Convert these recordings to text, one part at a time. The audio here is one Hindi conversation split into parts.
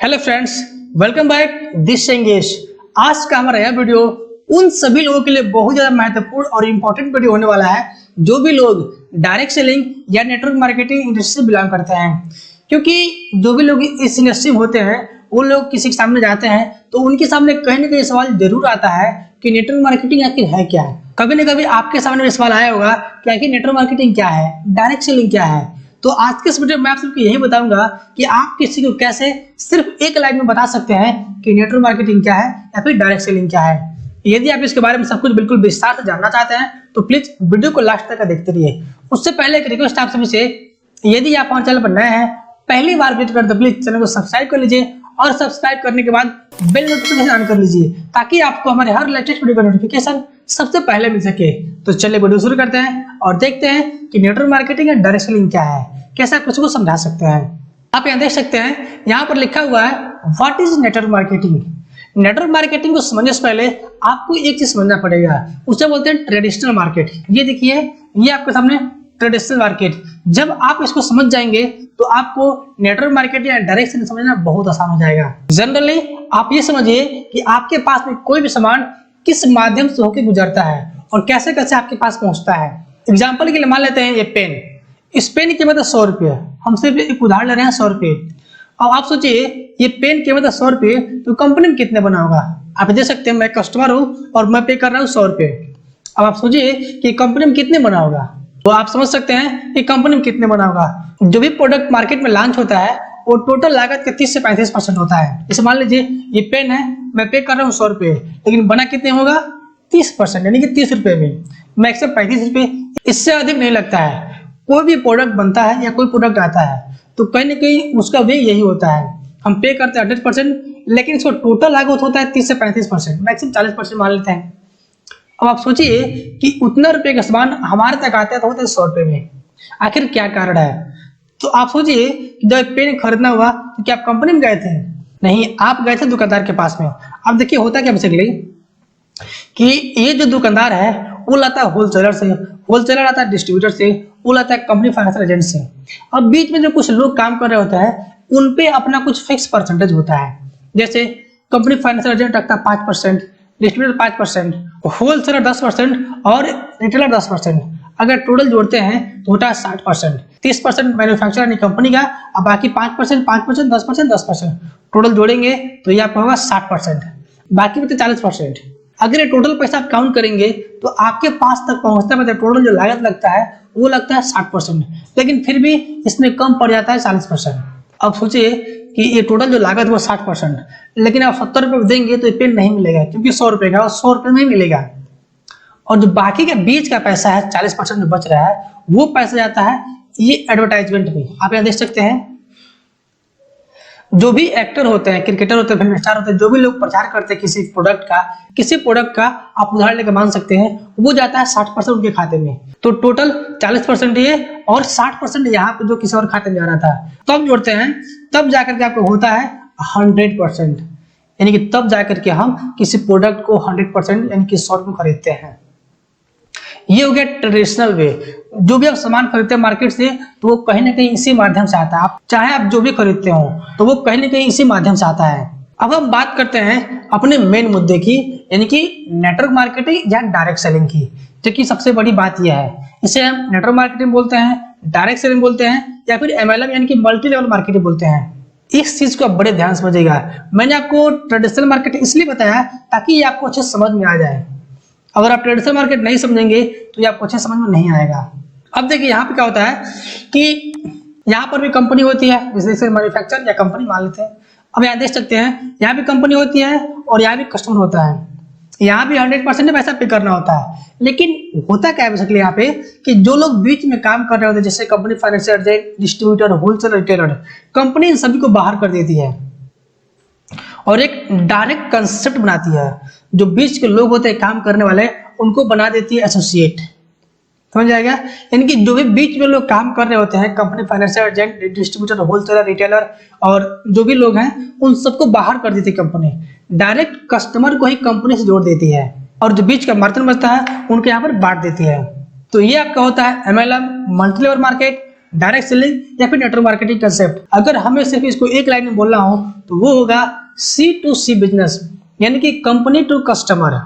Hello friends, welcome back. This Sangesh. आज का हमारा यह वीडियो उन सभी लोगों के लिए बहुत ज्यादा महत्वपूर्ण और इम्पोर्टेंट वीडियो होने वाला है जो भी लोग डायरेक्ट सेलिंग या नेटवर्क मार्केटिंग इंडस्ट्री से बिलोंग करते हैं। क्योंकि जो भी लोग इस इंडस्ट्री में होते हैं वो लोग किसी के सामने जाते हैं तो उनके सामने कहीं ना कहीं सवाल जरूर आता है कि नेटवर्क मार्केटिंग आखिर है क्या है। कभी ना कभी आपके सामने सवाल आया होगा कि आखिर नेटवर्क मार्केटिंग क्या है, डायरेक्ट सेलिंग क्या है। तो आज के इस वीडियो में आप सबको यही बताऊंगा कि आप किसी को कैसे सिर्फ एक लाइन में बता सकते हैं कि नेटवर्क मार्केटिंग क्या है या फिर डायरेक्ट सेलिंग क्या है। यदि आप इसके बारे में सब कुछ बिल्कुल विस्तार से जानना चाहते हैं तो प्लीज वीडियो को लास्ट तक देखते रहिए। उससे पहले एक रिक्वेस्ट आप सभी से, यदि आप हमारे चैनल पर नए हैं, पहली बार विजिट करते तो प्लीज चैनल को सब्सक्राइब कर लीजिए और सब्सक्राइब करने के बाद बेल नोटिफिकेशन ऑन कर लीजिए ताकि आपको हमारे हर लेटेस्ट वीडियो का नोटिफिकेशन सबसे पहले मिल सके। तो चलिए वीडियो शुरू करते हैं और देखते हैं कि नेटवर्क मार्केटिंग या डायरेक्ट सेलिंग क्या है, कैसे आप कुछ को समझा सकते हैं। आप यहाँ देख सकते हैं, यहाँ पर लिखा हुआ है what is network marketing. Network marketing को समझने से पहले आपको एक चीज समझना पड़ेगा, उसे बोलते हैं ट्रेडिशनल मार्केट। ये देखिए, ये आपके सामने ट्रेडिशनल मार्केट। जब आप इसको समझ जाएंगे तो आपको नेटवर्क मार्केट या डायरेक्ट सेलिंग समझना बहुत आसान हो जाएगा। जनरली आप ये समझिए कि आपके पास में कोई भी सामान किस माध्यम से होकर गुजरता है और कैसे कैसे आपके पास पहुंचता है। एग्जाम्पल के लिए मान लेते हैं ये पेन। इस पेन की कीमत है 100 रुपये। हम सिर्फ एक उदाहरण ले रहे हैं 100 रुपये। अब आप सोचिए ये पेन की कीमत है 100 रुपये, तो कंपनी में कितने बना होगा। आप देख सकते हैं मैं कस्टमर हूँ और मैं पे कर रहा हूँ 100 रुपये। अब आप सोचिए कि कंपनी में कितने बना होगा, तो आप समझ सकते हैं कि कंपनी में कितने बना होगा। जो भी प्रोडक्ट मार्केट में लॉन्च होता है वो टोटल लागत के 30 से 35% होता है। जैसे मान लीजिए ये पेन है, मैं पे कर रहा हूँ 100 रुपये, लेकिन बना कितने होगा 30%, यानी कि 30 रुपये में मैक्सिमम 35 रुपये, इससे अधिक नहीं लगता है। कोई भी प्रोडक्ट बनता है या कोई प्रोडक्ट आता है तो कहीं ना कहीं उसका वे यही होता है, हम पे करते हैं 100%, लेकिन इसको टोटल लागत होता है 30 से 35%, मैक्सिमम 40% मान लेते हैं। अब आप सोचिए कि उतना रुपये का सामान हमारे तक आता है तो होता है 100 रुपये में। आखिर क्या कारण है। तो आप सोचिए जब पेन खरीदना हुआ तो क्या आप कंपनी में गए थे? नहीं, आप गए थे दुकानदार के पास में। अब देखिए होता क्या बेसिकली कि ये जो दुकानदार है वो लाता है होलसेलर से, होलसेलर आता है डिस्ट्रीब्यूटर से, वो लाता है कंपनी फाइनेंशियल एजेंट से। अब बीच में जो कुछ लोग काम कर रहे होते हैं उन पे अपना कुछ फिक्स परसेंटेज होता है। जैसे कंपनी फाइनेंशियल एजेंट रखता है 5%, डिस्ट्रीब्यूटर 5%, होलसेलर 10% और रिटेलर 10%। अगर टोटल जोड़ते हैं तो होता है 60%। 30% मैन्युफैक्चरर यानी कंपनी का, और बाकी 5%, 5%, 10%, 10%। टोटल जोड़ेंगे तो ये आपका होगा 60%, बाकी बचे 40%। अगर ये टोटल पैसा आप काउंट करेंगे तो आपके पास तक पहुंचते में टोटल जो लागत लगता है वो लगता है 60%, लेकिन फिर भी इसमें कम पड़ जाता है 40%। अब सोचिए कि ये टोटल जो लागत वो 60%, लेकिन आप 70 रुपये देंगे तो ये पेन नहीं मिलेगा क्योंकि 100 रुपये का, और 100 रुपये में मिलेगा। और जो बाकी के बीच का पैसा है 40% जो बच रहा है वो पैसा जाता है ये एडवर्टाइजमेंट में। आप यहाँ देख सकते हैं जो भी एक्टर होते हैं, क्रिकेटर होते हैं, फिल्म स्टार होते हैं, जो भी लोग प्रचार करते हैं किसी प्रोडक्ट का आप उदाहरण लेकर मान सकते हैं, वो जाता है 60% उनके खाते में। तो टोटल 40% ये और 60% यहाँ पे जो किसी और खाते में जा रहा था, तब जोड़ते हैं तब जाकर के आपको होता है 100%, यानी कि तब जाकर के हम किसी प्रोडक्ट को 100% यानी कि 100 में खरीदते हैं। ये हो गया ट्रेडिशनल वे। जो भी आप सामान खरीदते हैं मार्केट से तो वो कहीं ना कहीं इसी माध्यम से आता है। आप चाहे आप जो भी खरीदते हो तो वो कहीं ना कहीं इसी माध्यम से आता है। अब हम बात करते हैं अपने मेन मुद्दे की, यानी कि नेटवर्क मार्केटिंग या डायरेक्ट सेलिंग की, जो कि सबसे बड़ी बात यह है। इसे हम नेटवर्क मार्केटिंग बोलते हैं, डायरेक्ट सेलिंग बोलते हैं, या फिर MLM यानी कि मल्टी लेवल मार्केटिंग बोलते हैं। इस चीज को आप बड़े ध्यान समझिएगा। मैंने आपको ट्रेडिशनल मार्केटिंग इसलिए बताया ताकि ये आपको अच्छे समझ में आ जाए। अगर आप ट्रेडिशनल मार्केट नहीं समझेंगे तो ये आपको अच्छे समझ में नहीं आएगा। अब देखिए यहाँ पे क्या होता है कि यहाँ पर भी कंपनी होती है, जैसे मैन्युफैक्चरर या कंपनी मान लेते हैं। अब यहाँ देख सकते हैं यहाँ भी कंपनी होती है और यहाँ भी कस्टमर होता है। यहाँ भी 100% पैसा पे करना होता है, लेकिन होता क्या है बेसिकली यहाँ पे कि जो लोग बीच में काम कर रहे होते हैं, जैसे company financial agent, distributor, wholesaler, retailer, company इन सभी को बाहर कर देती है और एक डायरेक्ट कंसेप्ट बनाती है। जो बीच के लोग होते हैं काम करने वाले, उनको बना देती है एसोसिएट। समझ जाएगा, यानी कि जो भी बीच में लोग काम कर रहे होते हैं, company financial agent, distributor, wholesaler, retailer और जो भी लोग हैं, उन सबको बाहर कर देती है कंपनी। डायरेक्ट कस्टमर को ही कंपनी से जोड़ देती है और जो बीच का बर्तन बचता है उनके यहाँ पर बांट देती है। तो ये आपका होता है MLM, multi level market, direct selling या फिर नेटवर्क मार्केटिंग कंसेप्ट। अगर हमें सिर्फ इसको एक लाइन में बोलना हो तो वो होगा C2C बिजनेस, यानी कि कंपनी टू कस्टमर।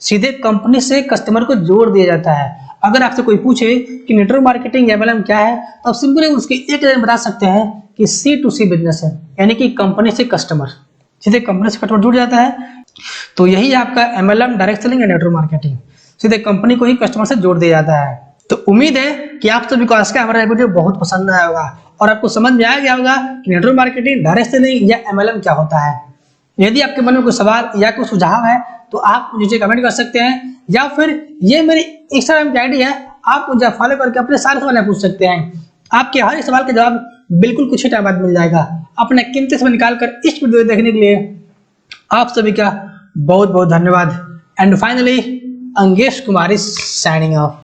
सीधे कंपनी से कस्टमर को जोड़ दिया जाता है। अगर आपसे कोई पूछे कि नेटवर्क मार्केटिंग MLM क्या है, तो आप सिंपली उसके एक लाइन बता सकते हैं कि C2C बिजनेस है, यानी कि कंपनी से कस्टमर, सीधे कंपनी से कस्टमर जुड़ जाता है। तो यही आपका MLM डायरेक्ट सेलिंग या नेटवर्क मार्केटिंग, सीधे कंपनी को ही कस्टमर से जोड़ दिया जाता है। तो उम्मीद है कि आप सभी को आज का हमारा वीडियो बहुत पसंद आया होगा और आपको समझ में आ गया होगा कि नेटवर्क मार्केटिंग, डायरेक्ट सेलिंग या MLM क्या होता है। यदि आपके मन में कोई सवाल या कोई सुझाव है तो आप मुझे कमेंट कर सकते हैं, या फिर ये मेरी इंस्टाग्राम की आईडी है, आप मुझे फॉलो करके अपने सारे सवाल पूछ सकते हैं। आपके हर एक सवाल का जवाब बिल्कुल कुछ ही टाइम बाद मिल जाएगा। अपने कीमती समय निकालकर इस वीडियो देखने के लिए आप सभी का बहुत बहुत धन्यवाद। And finally Angesh Kumar signing off.